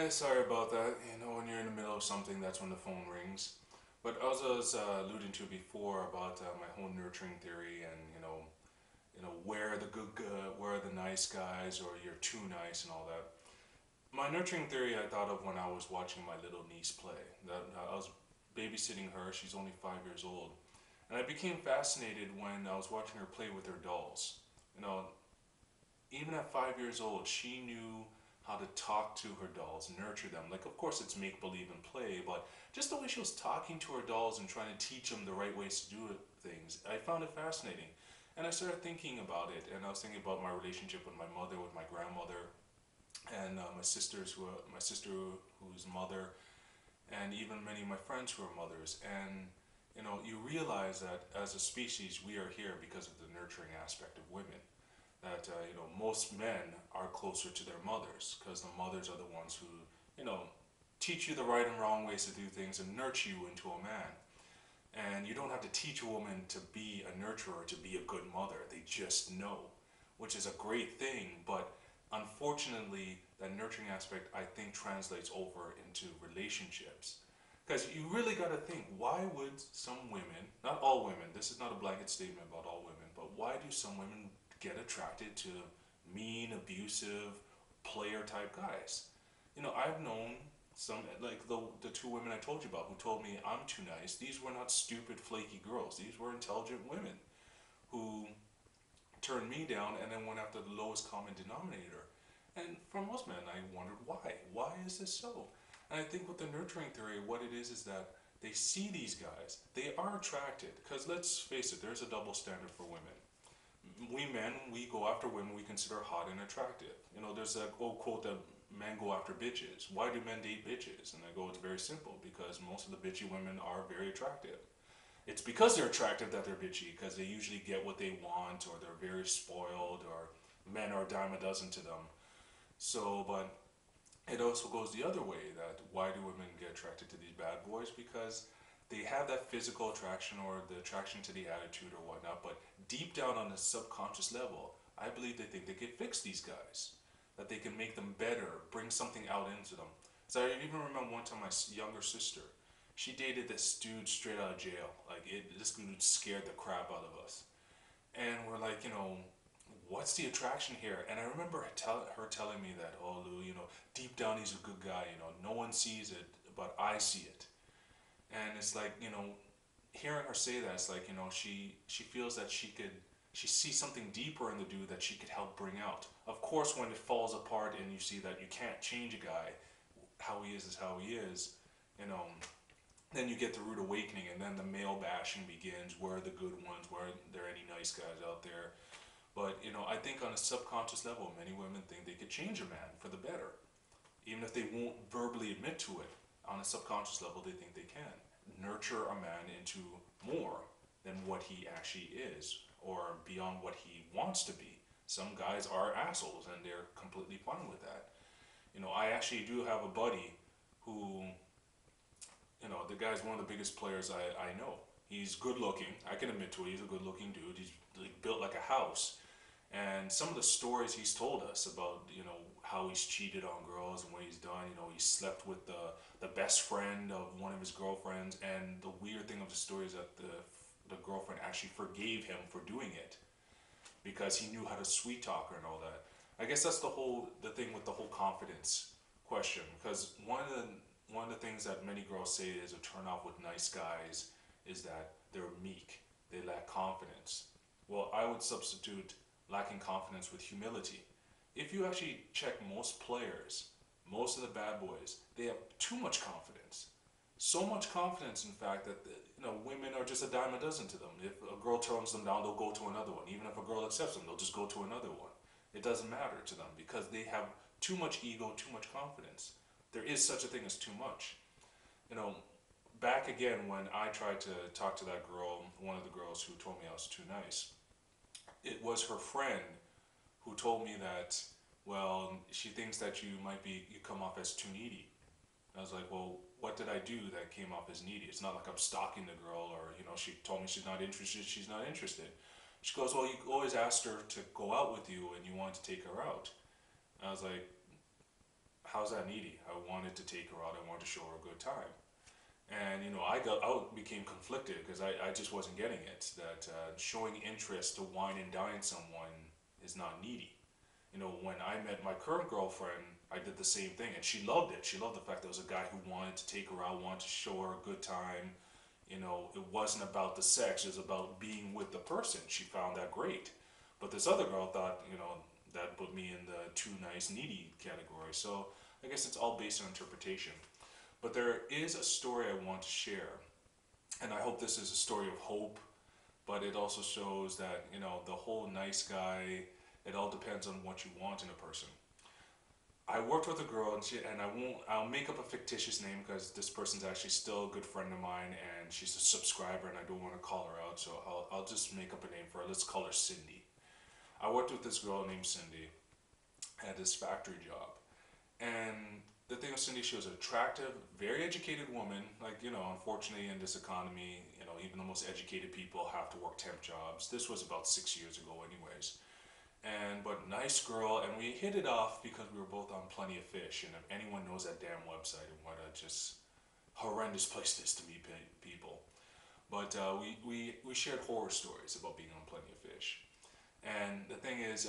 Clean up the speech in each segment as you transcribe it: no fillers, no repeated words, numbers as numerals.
Sorry about that. When you're in the middle of something, that's when the phone rings. But as I was alluding to before about my whole nurturing theory, and where are the where are the nice guys, or you're too nice, and all that. My nurturing theory I thought of when I was watching my little niece play. That I was babysitting her. She's only 5 years old, and I became fascinated when I was watching her play with her dolls. You know, Even at 5 years old, she knew how to talk to her dolls, nurture them. Like, of course, it's make believe and play, but just the way she was talking to her dolls and trying to teach them the right ways to do things, I found it fascinating. And I started thinking about it, and I was thinking about my relationship with my mother, with my grandmother, and my sister who's mother, and even many of my friends who are mothers. And you realize that as a species, we are here because of the nurturing aspect of women, that most men are closer to their mothers because the mothers are the ones who you know teach you the right and wrong ways to do things and nurture you into a man. And you don't have to teach a woman to be a nurturer to be a good mother. They just know, which is a great thing. But unfortunately, that nurturing aspect I think translates over into relationships. Because you really got to think, why would some women, not all women, this is not a blanket statement about all women, but why do some women get attracted to mean, abusive, player type guys? I've known some, like the two women I told you about, who told me I'm too nice. These were not stupid, flaky girls. These were intelligent women who turned me down and then went after the lowest common denominator. And for most men, I wondered why. Why is this so? And I think with the nurturing theory, what it is that they see these guys, they are attracted. Because let's face it, there's a double standard for women. We men, we go after women we consider hot and attractive. There's that old quote that men go after bitches. Why do men date bitches? And I go, it's very simple, because most of the bitchy women are very attractive. It's because they're attractive that they're bitchy, because they usually get what they want, or they're very spoiled, or men are a dime a dozen to them. So, but it also goes the other way, that why do women get attracted to these bad boys? Because they have that physical attraction or the attraction to the attitude or whatnot, but deep down on a subconscious level, I believe they think they can fix these guys, that they can make them better, bring something out into them. So I even remember one time my younger sister, she dated this dude straight out of jail. This dude scared the crap out of us. And we're like, what's the attraction here? And I remember her telling me that, oh, Lou, deep down he's a good guy. No one sees it, but I see it. And it's like, hearing her say that, it's like, she feels that she sees something deeper in the dude that she could help bring out. Of course, when it falls apart and you see that you can't change a guy, how he is how he is, you know, then you get the rude awakening, and then the male bashing begins. Where are the good ones? Where are there any nice guys out there? But I think on a subconscious level, many women think they could change a man for the better, even if they won't verbally admit to it. On a subconscious level, they think they can nurture a man into more than what he actually is, or beyond what he wants to be. Some guys are assholes, and they're completely fine with that. I actually do have a buddy who, the guy's one of the biggest players I know. He's good looking. I can admit to it. He's a good looking dude. He's like built like a house. And some of the stories he's told us about, how he's cheated on girls and what he's done. He slept with the best friend of one of his girlfriends. And the weird thing of the story is that the girlfriend actually forgave him for doing it because he knew how to sweet talk her and all that. I guess that's the thing with the whole confidence question, because one of the things that many girls say is a turn off with nice guys is that they're meek, they lack confidence. Well, I would substitute lacking confidence with humility. If you actually check most players, most of the bad boys, they have too much confidence. So much confidence, in fact, that women are just a dime a dozen to them. If a girl turns them down, they'll go to another one. Even if a girl accepts them, they'll just go to another one. It doesn't matter to them because they have too much ego, too much confidence. There is such a thing as too much. You know, Back again when I tried to talk to that girl, one of the girls who told me I was too nice, it was her friend who told me that, well, she thinks that you come off as too needy. I was like, well, what did I do that came off as needy? It's not like I'm stalking the girl, or she told me she's not interested. She's not interested. She goes, well, you always asked her to go out with you, and you wanted to take her out. I was like, how's that needy? I wanted to take her out. I wanted to show her a good time. And became conflicted because I just wasn't getting it. That showing interest to wine and dine someone is not needy. When I met my current girlfriend, I did the same thing, and she loved it. She loved the fact there was a guy who wanted to take her out, wanted to show her a good time. It wasn't about the sex; it was about being with the person. She found that great. But this other girl thought, that put me in the too nice, needy category. So I guess it's all based on interpretation. But there is a story I want to share, and I hope this is a story of hope, but it also shows that, the whole nice guy, it all depends on what you want in a person. I worked with a girl, I'll make up a fictitious name because this person's actually still a good friend of mine, and she's a subscriber, and I don't want to call her out, so I'll just make up a name for her. Let's call her Cindy. I worked with this girl named Cindy at this factory job. And the thing with Cindy, she was an attractive, very educated woman. Like, unfortunately in this economy, even the most educated people have to work temp jobs. This was about 6 years ago anyways. But nice girl, and we hit it off because we were both on Plenty of Fish. And if anyone knows that damn website and what a just horrendous place it is to meet people. But we shared horror stories about being on Plenty of Fish. And the thing is,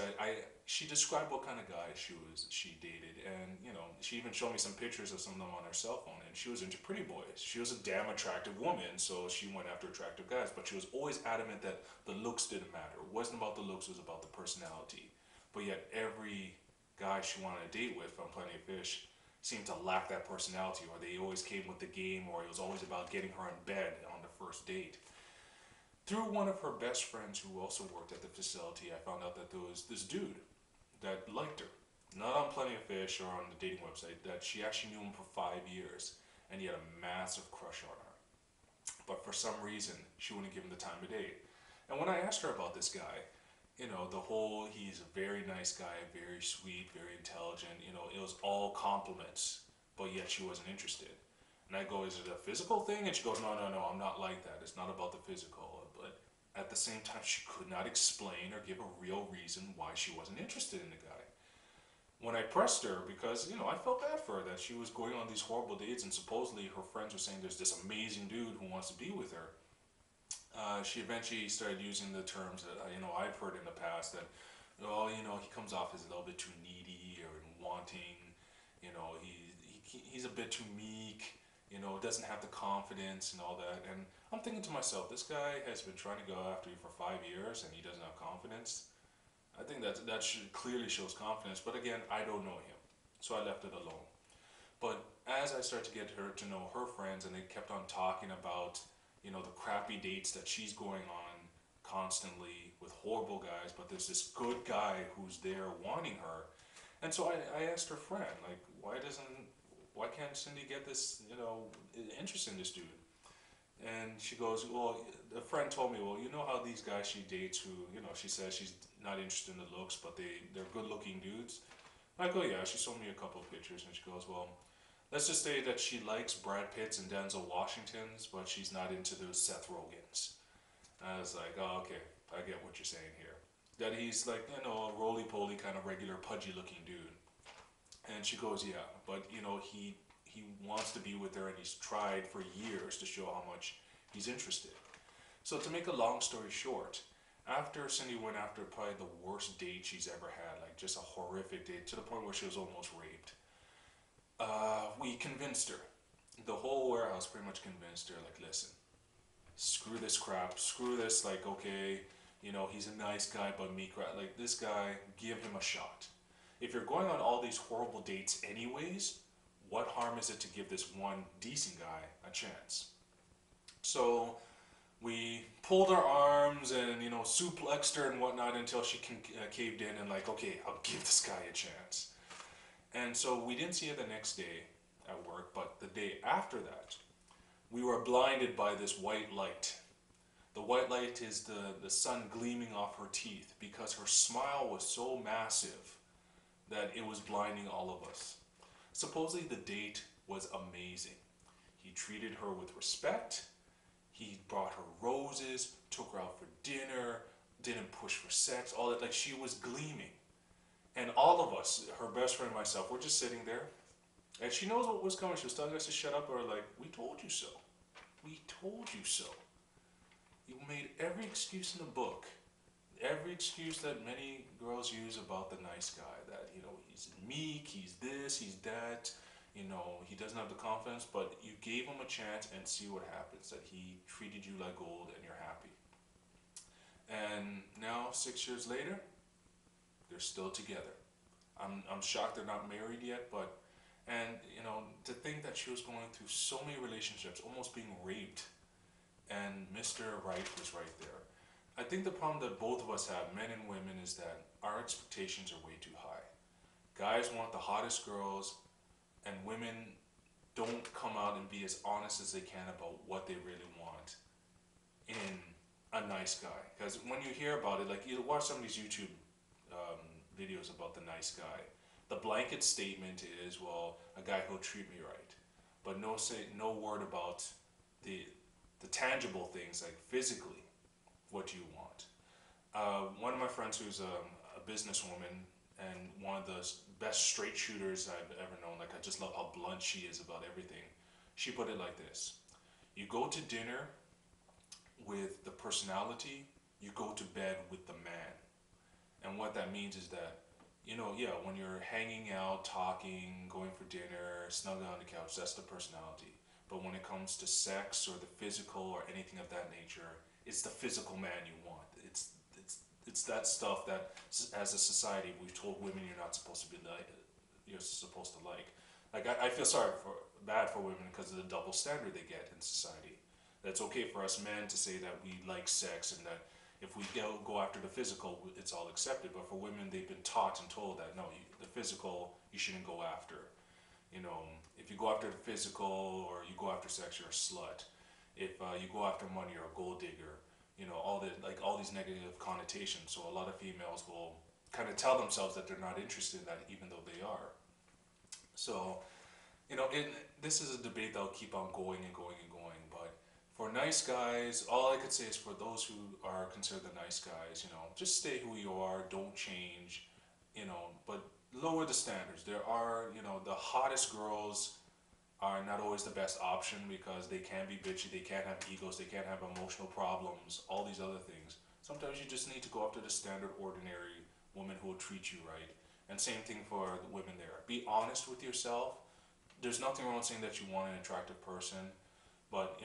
she described what kind of guy she dated, and she even showed me some pictures of some of them on her cell phone. And she was into pretty boys. She was a damn attractive woman, so she went after attractive guys. But she was always adamant that the looks didn't matter. It wasn't about the looks; it was about the personality. But yet, every guy she wanted to date with on Plenty of Fish seemed to lack that personality, or they always came with the game, or it was always about getting her in bed on the first date. Through one of her best friends who also worked at the facility, I found out that there was this dude that liked her. Not on Plenty of Fish or on the dating website, that she actually knew him for 5 years, and he had a massive crush on her. But for some reason, she wouldn't give him the time of day. And when I asked her about this guy, he's a very nice guy, very sweet, very intelligent, it was all compliments, but yet she wasn't interested. And I go, is it a physical thing? And she goes, no, no, no, I'm not like that. It's not about the physical. But at the same time, she could not explain or give a real reason why she wasn't interested in the guy. When I pressed her, because, I felt bad for her that she was going on these horrible dates, and supposedly her friends were saying there's this amazing dude who wants to be with her, she eventually started using the terms that, I've heard in the past that, oh, he comes off as a little bit too needy or wanting, he's a bit too meek, doesn't have the confidence and all that. And I'm thinking to myself, this guy has been trying to go after you for 5 years and he doesn't have confidence. I think clearly shows confidence, but again, I don't know him, so I left it alone. But as I started to get her to know her friends, and they kept on talking about, the crappy dates that she's going on constantly with horrible guys, but there's this good guy who's there wanting her. And so I asked her friend, like, why can't Cindy get this, interest in this dude? And she goes, well, a friend told me, well, you know how these guys she dates who, she says she's not interested in the looks, but they're good looking dudes. I go, yeah, she showed me a couple of pictures, and she goes, well, let's just say that she likes Brad Pitt's and Denzel Washington's, but she's not into those Seth Rogen's. And I was like, oh, okay, I get what you're saying here. That he's like, a roly-poly kind of regular pudgy looking dude. And she goes, yeah, but he wants to be with her, and he's tried for years to show how much he's interested. So to make a long story short, after Cindy went after probably the worst date she's ever had, like just a horrific date to the point where she was almost raped, we convinced her. The whole warehouse pretty much convinced her, like, listen, screw this crap, screw this, like, okay, he's a nice guy, but me crap. Like, this guy, give him a shot. If you're going on all these horrible dates anyways, what harm is it to give this one decent guy a chance? So we pulled her arms and, suplexed her and whatnot until she caved in and like, okay, I'll give this guy a chance. And so we didn't see her the next day at work, but the day after that, we were blinded by this white light. The white light is the sun gleaming off her teeth because her smile was so massive that it was blinding all of us. Supposedly the date was amazing. He treated her with respect. He brought her roses, took her out for dinner, didn't push for sex, all that. Like, she was gleaming. And all of us, her best friend and myself, we're just sitting there. And she knows what was coming. She was telling us to shut up, or like, we told you so. We told you so. You made every excuse in the book. Every excuse that many girls use about the nice guy. That, he's meek, he's this, he's that. He doesn't have the confidence, but you gave him a chance and see what happens. That he treated you like gold and you're happy. And now, 6 years later, they're still together. I'm shocked they're not married yet, but, and, to think that she was going through so many relationships, almost being raped, and Mr. Right was right there. I think the problem that both of us have, men and women, is that our expectations are way too high. Guys want the hottest girls, and women don't come out and be as honest as they can about what they really want in a nice guy. Because when you hear about it, like, you watch some of these YouTube videos about the nice guy, the blanket statement is, well, a guy who'll treat me right, but no word about the tangible things, like physically, what do you want. One of my friends who's a businesswoman and one of the best straight shooters I've ever known, like, I just love how blunt she is about everything. She put it like this: you go to dinner with the personality, you go to bed with the man. And what that means is that, yeah, when you're hanging out, talking, going for dinner, snuggling on the couch, that's the personality. But when it comes to sex or the physical or anything of that nature, it's the physical man you want. It's that stuff that, as a society, we've told women you're not supposed to be like, you're supposed to like. Like, I feel bad for women because of the double standard they get in society. That's okay for us men to say that we like sex and that if we go after the physical, it's all accepted. But for women, they've been taught and told that no, the physical you shouldn't go after. If you go after the physical or you go after sex, you're a slut. If you go after money, you're a gold digger. All these negative connotations. So a lot of females will kind of tell themselves that they're not interested in that, even though they are. So, this is a debate that'll keep on going and going and going. But for nice guys, all I could say is for those who are considered the nice guys, just stay who you are, don't change, but lower the standards. There are, the hottest girls are not always the best option because they can be bitchy, they can have egos, they can have emotional problems, all these other things. Sometimes you just need to go after the standard, ordinary woman who will treat you right. And same thing for the women there. Be honest with yourself. There's nothing wrong with saying that you want an attractive person, but,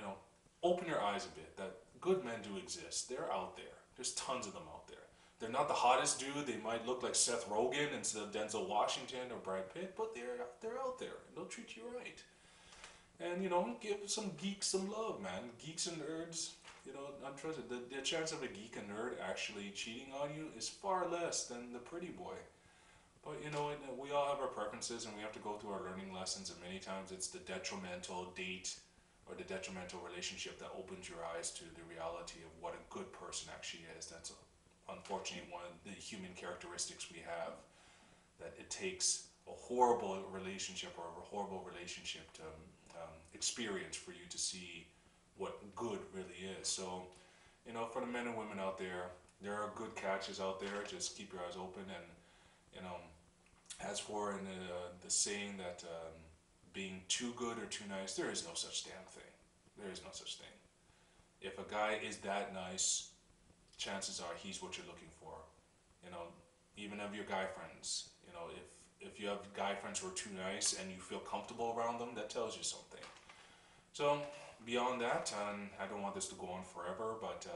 open your eyes a bit that good men do exist. They're out there. There's tons of them out there. They're not the hottest dude. They might look like Seth Rogen instead of Denzel Washington or Brad Pitt, but they're out there. They'll treat you right. And, give some geeks some love, man. Geeks and nerds, untrusted. The chance of a geek and nerd actually cheating on you is far less than the pretty boy. But, we all have our preferences and we have to go through our learning lessons, and many times it's the detrimental date or the detrimental relationship that opens your eyes to the reality of what a good person actually is. That's unfortunately one of the human characteristics we have, that it takes a horrible relationship or a horrible relationship to experience for you to see what good really is. So, for the men and women out there are good catches out there. Just keep your eyes open. And, as for the saying that being too good or too nice, there is no such damn thing. There is no such thing. If a guy is that nice, chances are he's what you're looking for. Even of your guy friends, if you have guy friends who are too nice and you feel comfortable around them, that tells you something. So beyond that, I don't want this to go on forever, but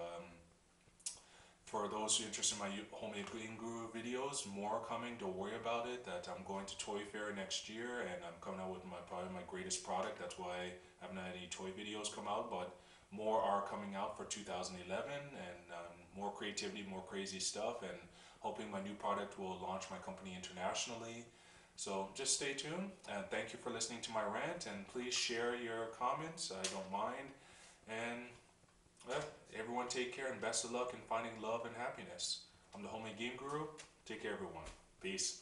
for those who are interested in my homemade cooking guru videos, more coming, don't worry about it. That I'm going to Toy Fair next year and I'm coming out with probably my greatest product. That's why I haven't had any toy videos come out, but more are coming out for 2011, and more creativity, more crazy stuff, and hoping my new product will launch my company internationally. So just stay tuned, and thank you for listening to my rant, and please share your comments. I don't mind. And everyone take care and best of luck in finding love and happiness. I'm the Homemade Game Guru. Take care, everyone. Peace.